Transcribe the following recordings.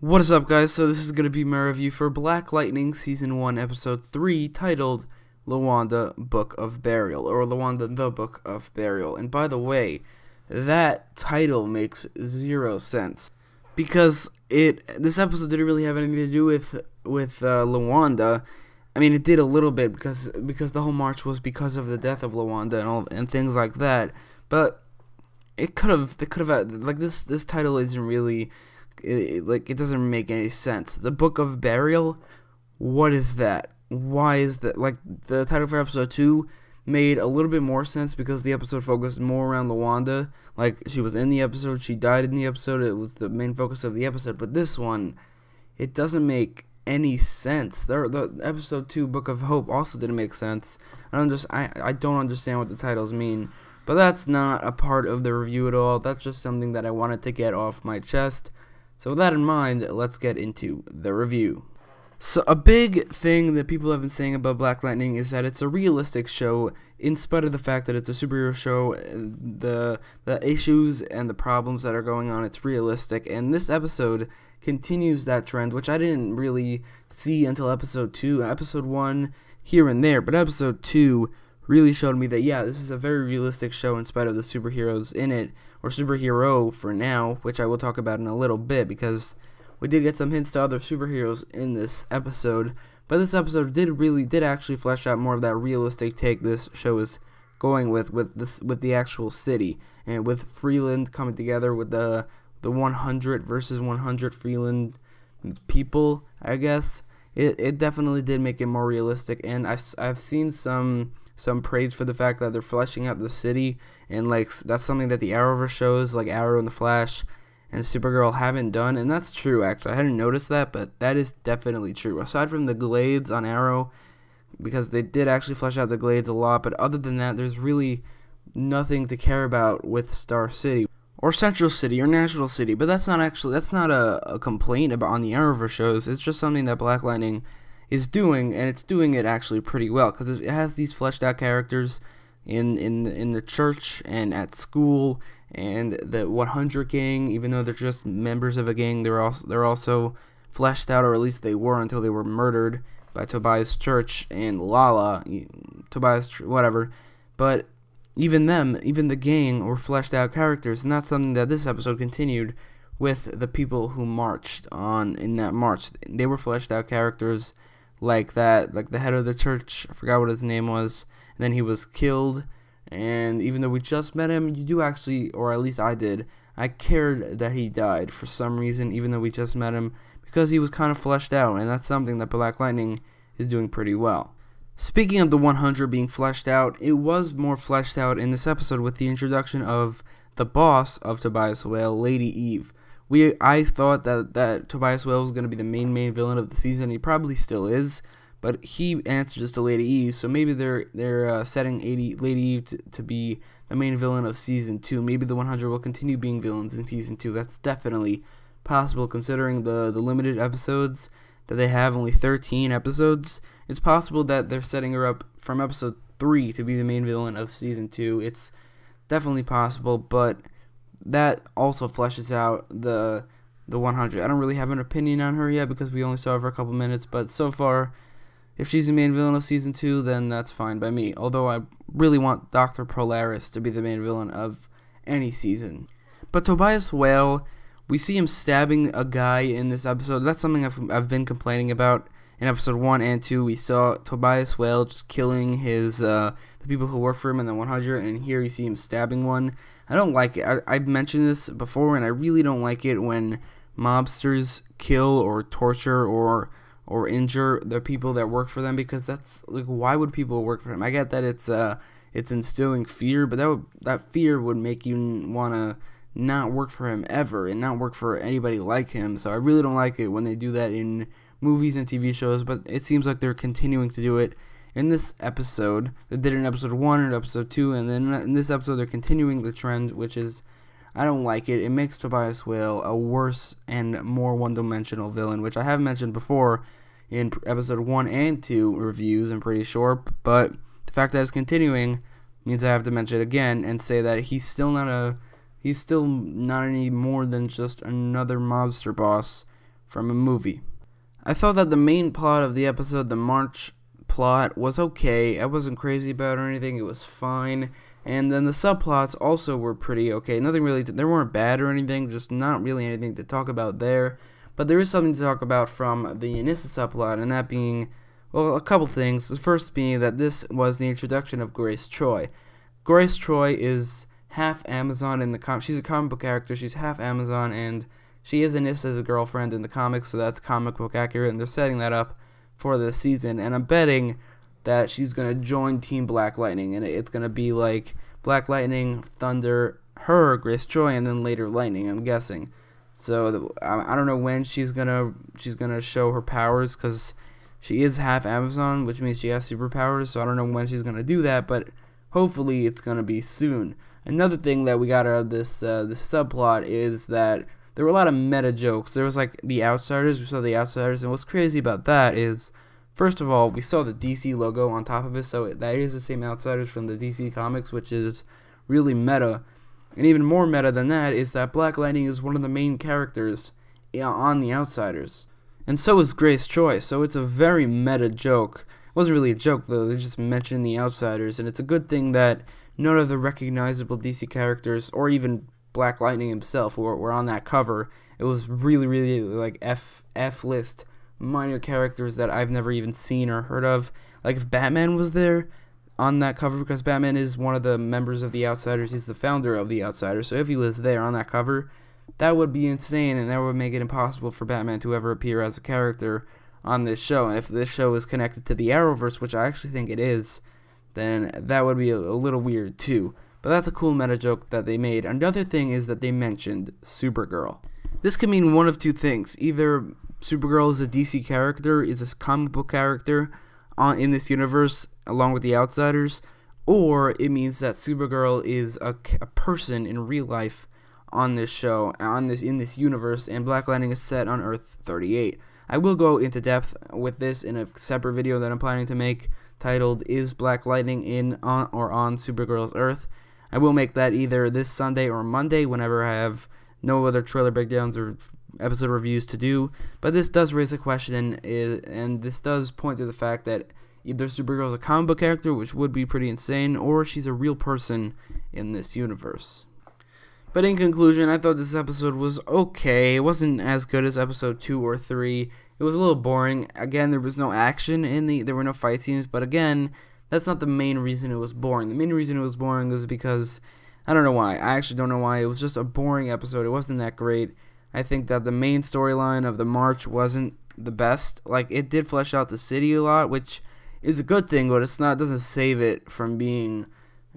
What is up, guys? So this is going to be my review for Black Lightning Season 1, Episode 3, titled Lawanda Book of Burial, or Lawanda the Book of Burial. And by the way, that title makes zero sense, because this episode didn't really have anything to do with Lawanda. I mean, it did a little bit, because the whole march was because of the death of Lawanda and things like that, but they could have like, this title isn't really... It doesn't make any sense. The Book of Burial? What is that? Why is that? Like, the title for episode 2 made a little bit more sense because the episode focused more around Lawanda. Like, she was in the episode, she died in the episode, it was the main focus of the episode. But this one, it doesn't make any sense. The episode 2, Book of Hope, also didn't make sense. I don't understand what the titles mean. But that's not a part of the review at all. That's just something that I wanted to get off my chest. So with that in mind, let's get into the review. So a big thing that people have been saying about Black Lightning is that it's a realistic show, in spite of the fact that it's a superhero show. The issues and the problems that are going on, it's realistic, and this episode continues that trend, which I didn't really see until episode 2. Episode 1 here and there, but episode 2 really showed me that, yeah, this is a very realistic show in spite of the superheroes in it, or superhero for now, which I will talk about in a little bit, because we did get some hints to other superheroes in this episode. But this episode did actually flesh out more of that realistic take this show is going with the actual city, and with Freeland coming together with the 100 versus 100 Freeland people, I guess. It definitely did make it more realistic, and I've seen some praise for the fact that they're fleshing out the city, and like that's something that the Arrowverse shows, like Arrow and the Flash and Supergirl, haven't done, and that's true. Actually, I hadn't noticed that, but that is definitely true. Aside from the glades on Arrow, because they did actually flesh out the glades a lot, but other than that, there's really nothing to care about with Star City or Central City or National City. But that's not a complaint about on the Arrowverse shows. It's just something that Black Lightning is doing, and it's doing it actually pretty well, because it has these fleshed out characters in the church and at school, and the 100 gang. Even though they're just members of a gang, they're also fleshed out, or at least they were until they were murdered by Tobias Church and Tobias, whatever. But even the gang were fleshed out characters, and that's something that this episode continued with the people who marched on in that march. They were fleshed out characters like that, like the head of the church, I forgot what his name was, and then he was killed, and even though we just met him, you do actually, or at least I did, I cared that he died for some reason, even though we just met him, because he was kind of fleshed out, and that's something that Black Lightning is doing pretty well. Speaking of the 100 being fleshed out, it was more fleshed out in this episode with the introduction of the boss of Tobias Whale, Lady Eve. I thought that Tobias Whale was going to be the main villain of the season. He probably still is, but he answers to Lady Eve, so maybe they're setting Lady Eve to be the main villain of season 2. Maybe the 100 will continue being villains in season 2. That's definitely possible, considering the limited episodes that they have, only 13 episodes. It's possible that they're setting her up from episode 3 to be the main villain of season 2. It's definitely possible, but that also fleshes out the 100. I don't really have an opinion on her yet, because we only saw her for a couple minutes, but so far, if she's the main villain of season 2, then that's fine by me. Although I really want Dr. Polaris to be the main villain of any season. But Tobias Whale, we see him stabbing a guy in this episode. That's something I've been complaining about. In episode 1 and 2, we saw Tobias Whale just killing the people who work for him in the 100, and here you see him stabbing one. I don't like it. I've mentioned this before, and I really don't like it when mobsters kill or torture or injure the people that work for them, because that's like, why would people work for him? I get that it's instilling fear, but that fear would make you want to not work for him ever, and not work for anybody like him. So I really don't like it when they do that in movies and TV shows, but it seems like they're continuing to do it in this episode. They did it in episode 1 and episode 2, and then in this episode they're continuing the trend, which is, I don't like it. It makes Tobias Whale a worse and more one-dimensional villain, which I have mentioned before in episode 1 and 2 reviews, I'm pretty sure, but the fact that it's continuing means I have to mention it again and say that he's still not any more than just another mobster boss from a movie. I thought that the main plot of the episode, the March plot, was okay. I wasn't crazy about it or anything. It was fine. And then the subplots also were pretty okay. Nothing really, they weren't bad or anything, just not really anything to talk about there. But there is something to talk about from the Anissa subplot, and that being, well, a couple things. The first being that this was the introduction of Grace Choi. Grace Choi is half Amazon in the she's a comic book character, she's half Amazon, and she is Anissa's girlfriend in the comics, so that's comic book accurate, and they're setting that up for this season, and I'm betting that she's going to join Team Black Lightning, and it's going to be like Black Lightning, Thunder, her, Grace Choi, and then later Lightning, I'm guessing. So I don't know when she's gonna show her powers, because she is half Amazon, which means she has superpowers, so I don't know when she's going to do that, but hopefully it's going to be soon. Another thing that we got out of this subplot is that there were a lot of meta jokes. There was like the Outsiders, we saw the Outsiders, and what's crazy about that is, first of all, we saw the DC logo on top of it, so that is the same Outsiders from the DC comics, which is really meta. And even more meta than that is that Black Lightning is one of the main characters on the Outsiders. And so is Grace Choi, so it's a very meta joke. It wasn't really a joke, though, they just mentioned the Outsiders, and it's a good thing that none of the recognizable DC characters, or even Black Lightning himself, were on that cover. It was really, really like F-list minor characters that I've never even seen or heard of. Like if Batman was there on that cover, because Batman is one of the members of the Outsiders, he's the founder of the Outsiders, so if he was there on that cover, that would be insane, and that would make it impossible for Batman to ever appear as a character on this show. And if this show is connected to the Arrowverse, which I actually think it is, then that would be a little weird too. But that's a cool meta joke that they made. Another thing is that they mentioned Supergirl. This could mean one of two things. Either Supergirl is a DC character, is a comic book character in this universe along with the Outsiders, or it means that Supergirl is a person in real life on this show, in this universe, and Black Lightning is set on Earth 38. I will go into depth with this in a separate video that I'm planning to make titled "Is Black Lightning on Supergirl's Earth?" I will make that either this Sunday or Monday whenever I have no other trailer breakdowns or episode reviews to do. But this does raise a question, and this does point to the fact that either Supergirl is a comic book character, which would be pretty insane, or she's a real person in this universe. But in conclusion, I thought this episode was okay. It wasn't as good as episode 2 or 3. It was a little boring. Again, there was no action there were no fight scenes, but again, that's not the main reason it was boring. The main reason it was boring was because, I don't know why. I actually don't know why. It was just a boring episode. It wasn't that great. I think that the main storyline of the March wasn't the best. Like, it did flesh out the city a lot, which is a good thing, but it doesn't save it from being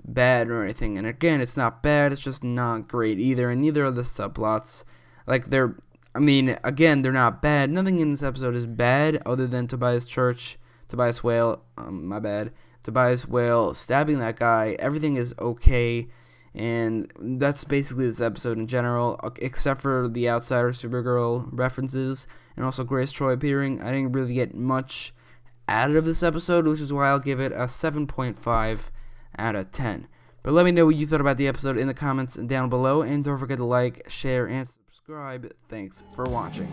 bad or anything. And again, it's not bad, it's just not great either. And neither are the subplots. Like, again, they're not bad. Nothing in this episode is bad other than Tobias Whale stabbing that guy. Everything is okay, and that's basically this episode in general, except for the Outsider Supergirl references and also Grace Choi appearing. I didn't really get much out of this episode, which is why I'll give it a 7.5 out of 10. But let me know what you thought about the episode in the comments down below, and don't forget to like, share, and subscribe. Thanks for watching.